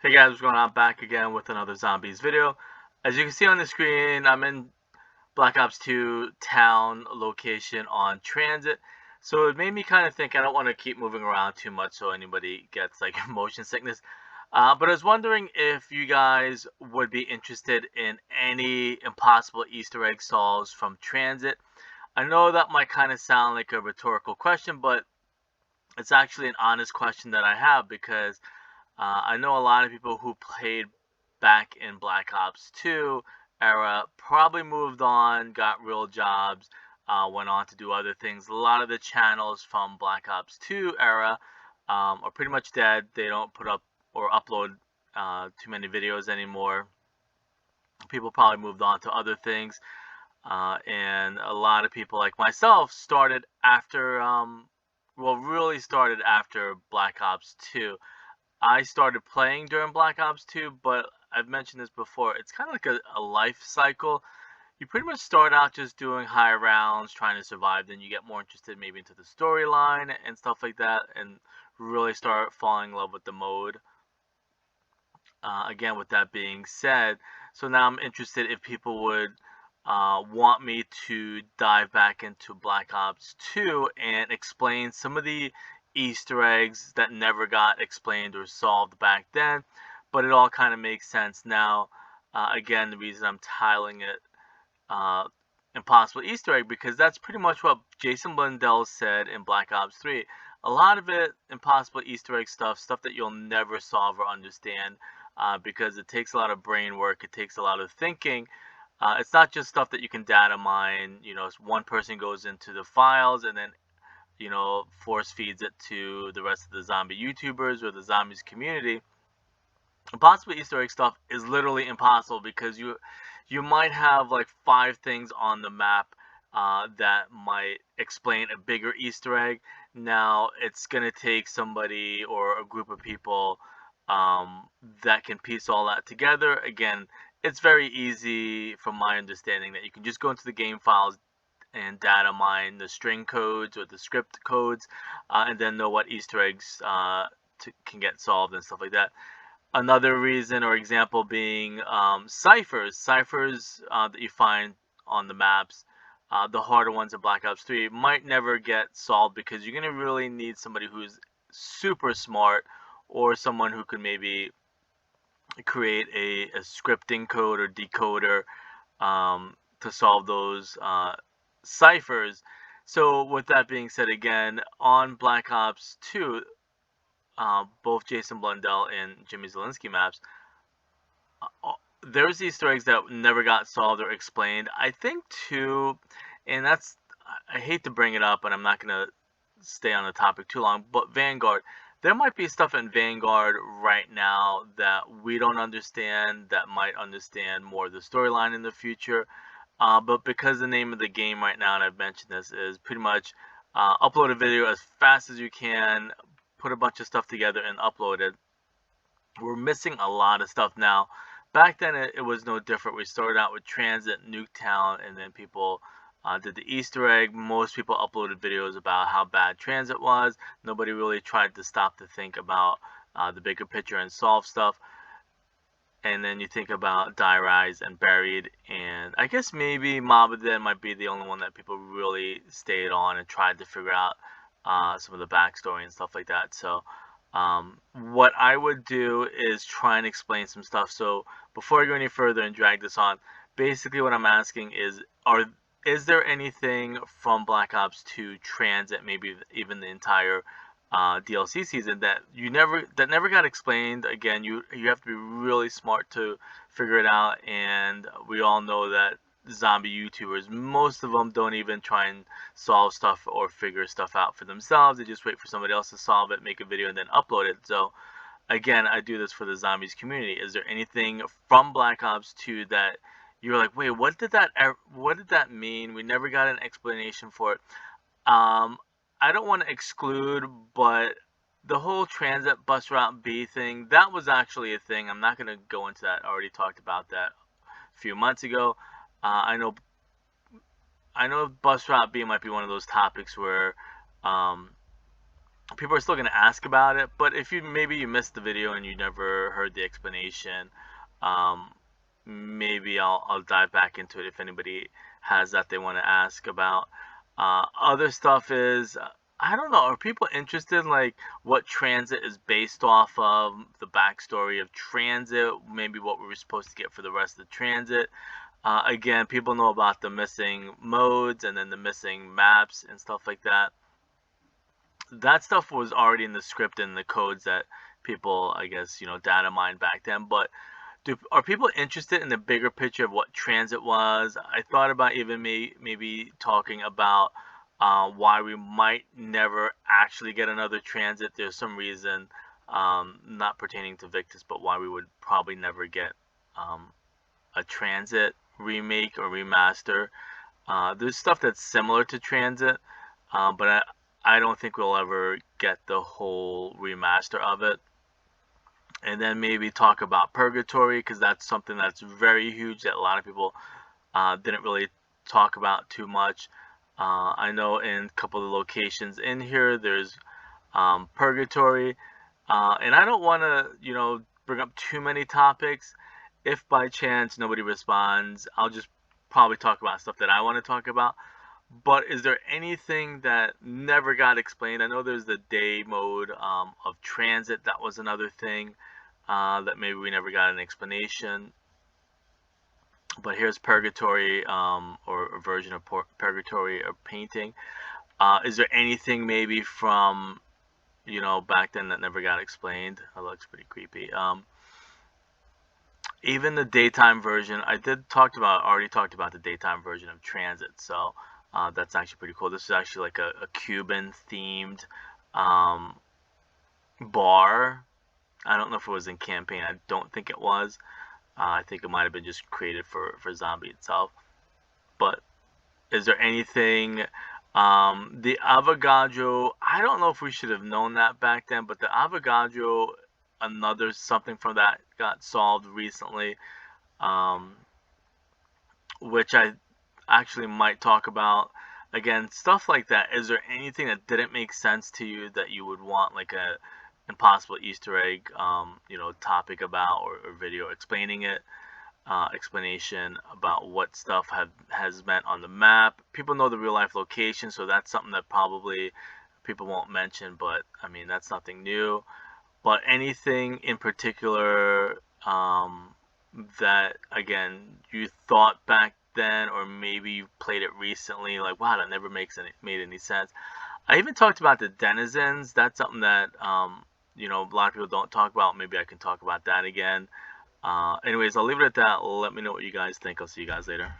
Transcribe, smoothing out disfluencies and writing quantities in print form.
Hey guys, what's going on? Back again with another zombies video. As you can see on the screen, I'm in Black Ops 2 town location on transit. So it made me kind of think I don't want to keep moving around too much so anybody gets like motion sickness. But I was wondering if you guys would be interested in any impossible Easter egg solves from transit. I know that might kind of sound like a rhetorical question, but it's actually an honest question that I have because I know a lot of people who played back in Black Ops 2 era probably moved on, got real jobs, went on to do other things. A lot of the channels from Black Ops 2 era are pretty much dead. They don't put up or upload too many videos anymore. People probably moved on to other things. And a lot of people like myself started after, well, really started after Black Ops 2. I started playing during Black Ops 2, but I've mentioned this before. It's kind of like a life cycle. You pretty much start out just doing high rounds, trying to survive. Then you get more interested maybe into the storyline and stuff like that, and really start falling in love with the mode. Again, with that being said, so now I'm interested if people would want me to dive back into Black Ops 2 and explain some of the Easter eggs that never got explained or solved back then, but it all kind of makes sense now. Again, the reason I'm tiling it uh, Impossible Easter egg because that's pretty much what Jason Blundell said in Black Ops 3. A lot of it, impossible Easter egg stuff that you'll never solve or understand because it takes a lot of brain work, it takes a lot of thinking. It's not just stuff that you can data mine. You know, one person goes into the files and then, force feeds it to the rest of the zombie YouTubers or the zombies community. Impossible Easter egg stuff is literally impossible because you might have like 5 things on the map that might explain a bigger Easter egg. Now it's gonna take somebody or a group of people that can piece all that together. Again, it's very easy from my understanding that you can just go into the game files and data mine the string codes or the script codes, and then know what Easter eggs can get solved and stuff like that. Another reason or example being ciphers. Ciphers that you find on the maps, the harder ones in Black Ops 3, might never get solved because you're going to really need somebody who's super smart or someone who could maybe create a scripting code or decoder to solve those ciphers. So with that being said, again, on Black Ops 2, both Jason Blundell and Jimmy Zielinski maps, there's Easter eggs that never got solved or explained. I think too, and I hate to bring it up, and I'm not gonna stay on the topic too long, but Vanguard. There might be stuff in Vanguard right now that we don't understand that might understand more of the storyline in the future. But because the name of the game right now, and I've mentioned this, is pretty much upload a video as fast as you can, put a bunch of stuff together and upload it. We're missing a lot of stuff now. Back then, it was no different. We started out with Transit, Nuketown, and then people did the Easter egg. Most people uploaded videos about how bad Transit was. Nobody really tried to stop to think about the bigger picture and solve stuff. And then you think about Die Rise and Buried, and I guess maybe Mob of the Dead might be the only one that people really stayed on and tried to figure out some of the backstory and stuff like that. So what I would do is try and explain some stuff. So before I go any further and drag this on, basically what I'm asking is there anything from Black Ops 2 Transit, maybe even the entire DLC season that never got explained? Again, you have to be really smart to figure it out, and we all know that zombie YouTubers, most of them don't even try and solve stuff or figure stuff out for themselves. They just wait for somebody else to solve it, make a video, and then upload it. So again, I do this for the zombies community. Is there anything from Black Ops 2 that you're like, wait, what did that mean? We never got an explanation for it. I don't want to exclude, but the whole transit bus route B thing, that was actually a thing. I'm not going to go into that. I already talked about that a few months ago. I know bus route B might be one of those topics where people are still going to ask about it. But if you maybe you missed the video and you never heard the explanation, um, maybe I'll dive back into it if anybody has that they want to ask about. Other stuff is I don't know. Are people interested in like what Transit is based off of, the backstory of Transit, maybe what we were supposed to get for the rest of the Transit? Again, people know about the missing modes and then the missing maps and stuff like that. That stuff was already in the script and the codes that people, I guess, data mined back then. But are people interested in the bigger picture of what Transit was? I thought about even maybe talking about why we might never actually get another Transit. There's some reason, not pertaining to Victus, but why we would probably never get a Transit remake or remaster. There's stuff that's similar to Transit, but I don't think we'll ever get the whole remaster of it. And then maybe talk about Purgatory, because that's something that's very huge that a lot of people didn't really talk about too much. I know in a couple of the locations in here, there's Purgatory, and I don't want to, bring up too many topics. If by chance nobody responds, I'll just probably talk about stuff that I want to talk about. But is there anything that never got explained? I know there's the day mode of Transit. That was another thing that maybe we never got an explanation. But here's Purgatory, or a version of Purgatory or painting. Is there anything maybe from, back then that never got explained? That looks pretty creepy. Even the daytime version, I already talked about the daytime version of Transit, so that's actually pretty cool. This is actually like a Cuban themed bar. I don't know if it was in campaign. I don't think it was. I think it might have been just created for Zombie itself. But is there anything? The Avogadro, I don't know if we should have known that back then, but the Avogadro, another something from that got solved recently, which I actually might talk about. Again, stuff like that. Is there anything that didn't make sense to you that you would want like a impossible Easter egg, topic about, or video explaining it? Explanation about what stuff has meant on the map. People know the real life location, so that's something that probably people won't mention, but I mean, that's nothing new. But anything in particular that, again, you thought back then, or maybe you played it recently, like, wow, that never made any sense. I even talked about the denizens. That's something that a lot of people don't talk about. Maybe I can talk about that again. Anyways, I'll leave it at that. Let me know what you guys think. I'll see you guys later.